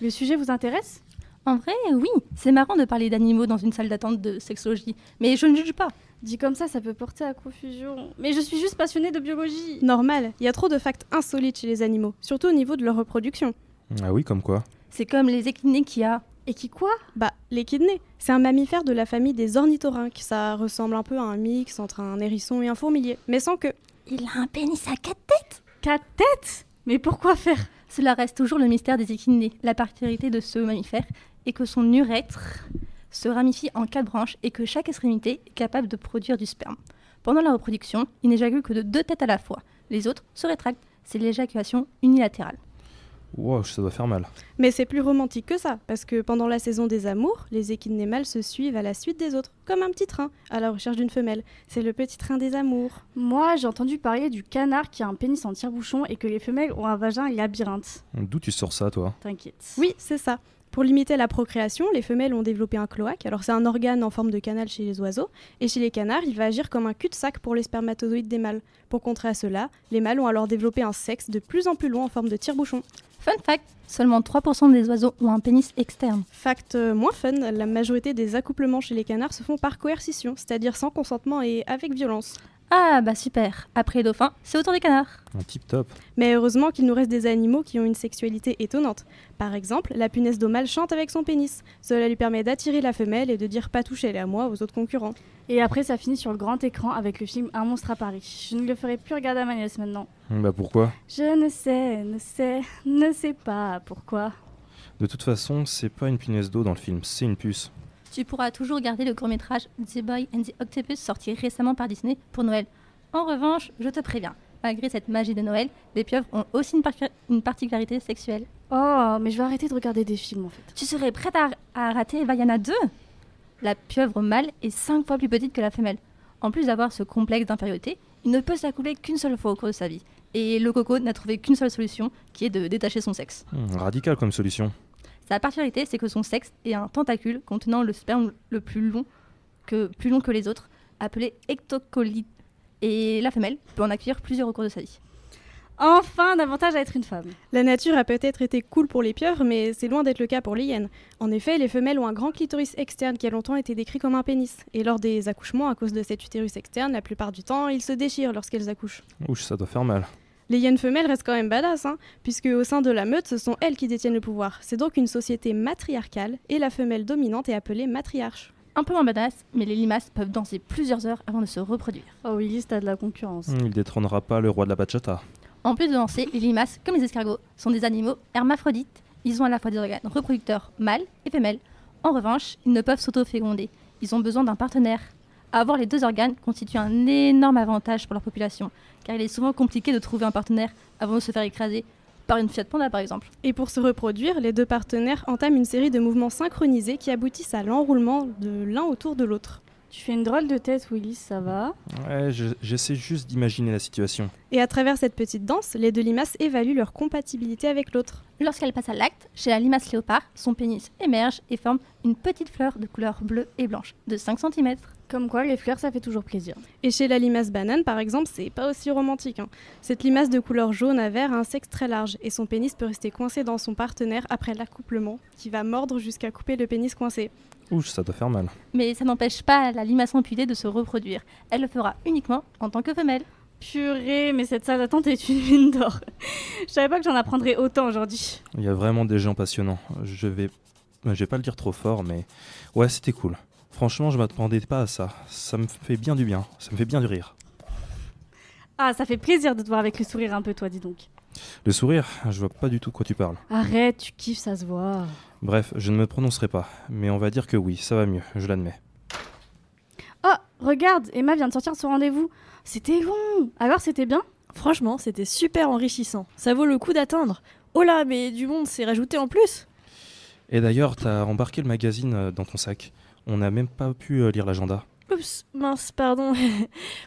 Le sujet vous intéresse? En vrai, oui. C'est marrant de parler d'animaux dans une salle d'attente de sexologie. Mais je ne juge pas. Dit comme ça peut porter à confusion. Mais je suis juste passionnée de biologie. Normal, il y a trop de facts insolites chez les animaux, surtout au niveau de leur reproduction. Ah oui, comme quoi? C'est comme les équidnés qu'il y a. Et qui quoi? Bah, l'équidné. C'est un mammifère de la famille des ornithorynques. Ça ressemble un peu à un mix entre un hérisson et un fourmilier, mais sans queue. Il a un pénis à 4 têtes. 4 têtes? Mais pourquoi faire? Cela reste toujours le mystère des équidnés. La particularité de ce mammifère est que son urètre se ramifie en 4 branches et que chaque extrémité est capable de produire du sperme. Pendant la reproduction, il n'éjacule que de 2 têtes à la fois. Les autres se rétractent. C'est l'éjaculation unilatérale. Wow, ça doit faire mal. Mais c'est plus romantique que ça, parce que pendant la saison des amours, les équidnés mâles se suivent à la suite des autres, comme un petit train, à la recherche d'une femelle. C'est le petit train des amours. Moi, j'ai entendu parler du canard qui a un pénis en tire-bouchon et que les femelles ont un vagin labyrinthe. D'où tu sors ça, toi? T'inquiète. Oui, c'est ça. Pour limiter la procréation, les femelles ont développé un cloaque. Alors c'est un organe en forme de canal chez les oiseaux. Et chez les canards, il va agir comme un cul-de-sac pour les spermatozoïdes des mâles. Pour contrer à cela, les mâles ont alors développé un sexe de plus en plus long en forme de tire-bouchon. Fun fact, seulement 3% des oiseaux ont un pénis externe. Fact moins fun, la majorité des accouplements chez les canards se font par coercition, c'est-à-dire sans consentement et avec violence. Ah bah super, après les dauphins, c'est au tour des canards. Tip top. Mais heureusement qu'il nous reste des animaux qui ont une sexualité étonnante. Par exemple, la punaise d'eau mâle chante avec son pénis. Cela lui permet d'attirer la femelle et de dire pas toucher elle est à moi aux autres concurrents. Et après ça finit sur le grand écran avec le film Un monstre à Paris. Je ne le ferai plus regarder à ma nièce maintenant. Bah pourquoi? Je ne sais pas pourquoi. De toute façon, c'est pas une punaise d'eau dans le film, c'est une puce. Tu pourras toujours regarder le court-métrage The Boy and the Octopus sorti récemment par Disney pour Noël. En revanche, je te préviens, malgré cette magie de Noël, les pieuvres ont aussi une particularité sexuelle. Oh, mais je vais arrêter de regarder des films en fait. Tu serais prête à rater Vaiana 2? La pieuvre mâle est 5 fois plus petite que la femelle. En plus d'avoir ce complexe d'infériorité, il ne peut s'accoupler qu'une seule fois au cours de sa vie. Et le coco n'a trouvé qu'une seule solution, qui est de détacher son sexe. Radical comme solution. Sa particularité, c'est que son sexe est un tentacule contenant le sperme le plus long que les autres, appelé ectocolite. Et la femelle peut en accueillir plusieurs au cours de sa vie. Enfin, davantage à être une femme. La nature a peut-être été cool pour les pieuvres, mais c'est loin d'être le cas pour les hyènes. En effet, les femelles ont un grand clitoris externe qui a longtemps été décrit comme un pénis. Et lors des accouchements, à cause de cet utérus externe, la plupart du temps, ils se déchirent lorsqu'elles accouchent. Ouch, ça doit faire mal. Les hyènes femelles restent quand même badass, puisque au sein de la meute, ce sont elles qui détiennent le pouvoir. C'est donc une société matriarcale, et la femelle dominante est appelée matriarche. Un peu moins badass, mais les limaces peuvent danser plusieurs heures avant de se reproduire. Oh Willis, t'as de la concurrence. Il détrônera pas le roi de la bachata. En plus de danser, les limaces, comme les escargots, sont des animaux hermaphrodites. Ils ont à la fois des organes reproducteurs mâles et femelles. En revanche, ils ne peuvent s'auto-féconder. Ils ont besoin d'un partenaire. Avoir les 2 organes constitue un énorme avantage pour leur population, car il est souvent compliqué de trouver un partenaire avant de se faire écraser par une Fiat Panda par exemple. Et pour se reproduire, les 2 partenaires entament une série de mouvements synchronisés qui aboutissent à l'enroulement de l'un autour de l'autre. Tu fais une drôle de tête, Willis, ça va? Ouais, j'essaie juste d'imaginer la situation. Et à travers cette petite danse, les 2 limaces évaluent leur compatibilité avec l'autre. Lorsqu'elle passe à l'acte, chez la limace léopard, son pénis émerge et forme une petite fleur de couleur bleue et blanche, de 5 cm. Comme quoi, les fleurs, ça fait toujours plaisir. Et chez la limace banane, par exemple, c'est pas aussi romantique. Cette limace de couleur jaune à vert a un sexe très large, et son pénis peut rester coincé dans son partenaire après l'accouplement, qui va mordre jusqu'à couper le pénis coincé. Ouch, ça doit faire mal. Mais ça n'empêche pas la limace amputée de se reproduire. Elle le fera uniquement en tant que femelle. Purée, mais cette salle d'attente est une mine d'or. Je savais pas que j'en apprendrais autant aujourd'hui. Il y a vraiment des gens passionnants. Je vais pas le dire trop fort, mais ouais, c'était cool. Franchement, je m'attendais pas à ça. Ça me fait bien du bien. Ça me fait bien du rire. Ah, ça fait plaisir de te voir avec le sourire un peu, toi, dis donc. Le sourire, je vois pas du tout de quoi tu parles. Arrête, tu kiffes, ça se voit. Bref, je ne me prononcerai pas, mais on va dire que oui, ça va mieux, je l'admets. Oh, regarde, Emma vient de sortir de son rendez-vous. C'était long. Alors, c'était bien ? Franchement, c'était super enrichissant. Ça vaut le coup d'attendre. Oh là, mais du monde s'est rajouté en plus. Et d'ailleurs, t'as embarqué le magazine dans ton sac. On n'a même pas pu lire l'agenda. Oups, mince, pardon.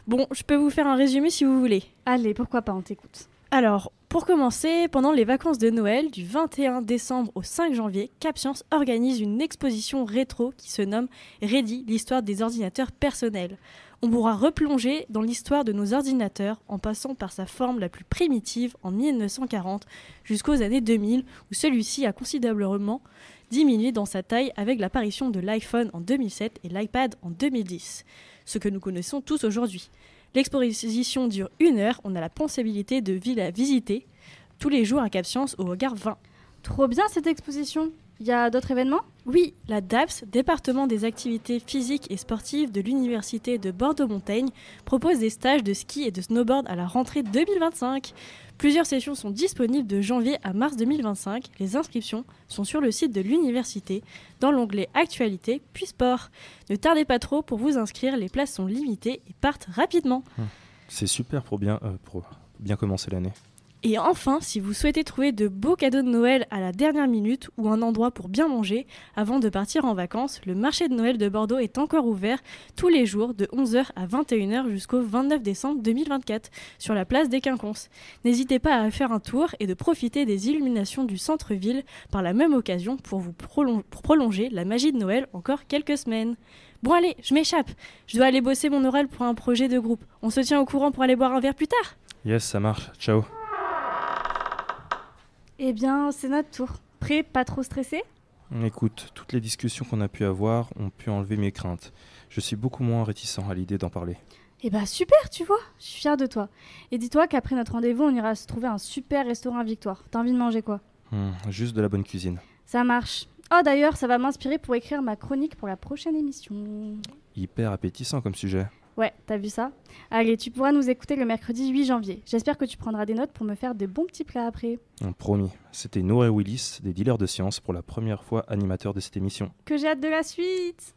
Bon, je peux vous faire un résumé si vous voulez. Allez, pourquoi pas, on t'écoute. Alors, pour commencer, pendant les vacances de Noël, du 21 décembre au 5 janvier, CapScience organise une exposition rétro qui se nomme Ready, l'histoire des ordinateurs personnels. On pourra replonger dans l'histoire de nos ordinateurs en passant par sa forme la plus primitive en 1940 jusqu'aux années 2000 où celui-ci a considérablement diminué dans sa taille avec l'apparition de l'iPhone en 2007 et l'iPad en 2010, ce que nous connaissons tous aujourd'hui. L'exposition dure 1 heure, on a la possibilité de la visiter tous les jours à CapScience au regard 20. Trop bien cette exposition. Il y a d'autres événements ? Oui, la DAPS, département des activités physiques et sportives de l'Université de Bordeaux-Montaigne, propose des stages de ski et de snowboard à la rentrée 2025. Plusieurs sessions sont disponibles de janvier à mars 2025. Les inscriptions sont sur le site de l'université, dans l'onglet Actualité puis Sport. Ne tardez pas trop pour vous inscrire, les places sont limitées et partent rapidement. C'est super pour bien commencer l'année. Et enfin, si vous souhaitez trouver de beaux cadeaux de Noël à la dernière minute ou un endroit pour bien manger avant de partir en vacances, le marché de Noël de Bordeaux est encore ouvert tous les jours de 11h à 21h jusqu'au 29 décembre 2024 sur la place des Quinconces. N'hésitez pas à faire un tour et de profiter des illuminations du centre-ville par la même occasion pour prolonger la magie de Noël encore quelques semaines. Bon allez, je m'échappe. Je dois aller bosser mon oral pour un projet de groupe. On se tient au courant pour aller boire un verre plus tard ? Yes, ça marche. Ciao. Eh bien, c'est notre tour. Prêt, pas trop stressé ? Écoute, toutes les discussions qu'on a pu avoir ont pu enlever mes craintes. Je suis beaucoup moins réticent à l'idée d'en parler. Eh bah super, tu vois, je suis fière de toi. Et dis-toi qu'après notre rendez-vous, on ira se trouver un super restaurant à Victoire. T'as envie de manger quoi ? Juste de la bonne cuisine. Ça marche. Oh d'ailleurs, ça va m'inspirer pour écrire ma chronique pour la prochaine émission. Hyper appétissant comme sujet. Ouais, t'as vu ça ? Allez, tu pourras nous écouter le mercredi 8 janvier. J'espère que tu prendras des notes pour me faire de bons petits plats après. Promis. C'était Noé Willis, des dealers de science, pour la première fois animateur de cette émission. Que j'ai hâte de la suite !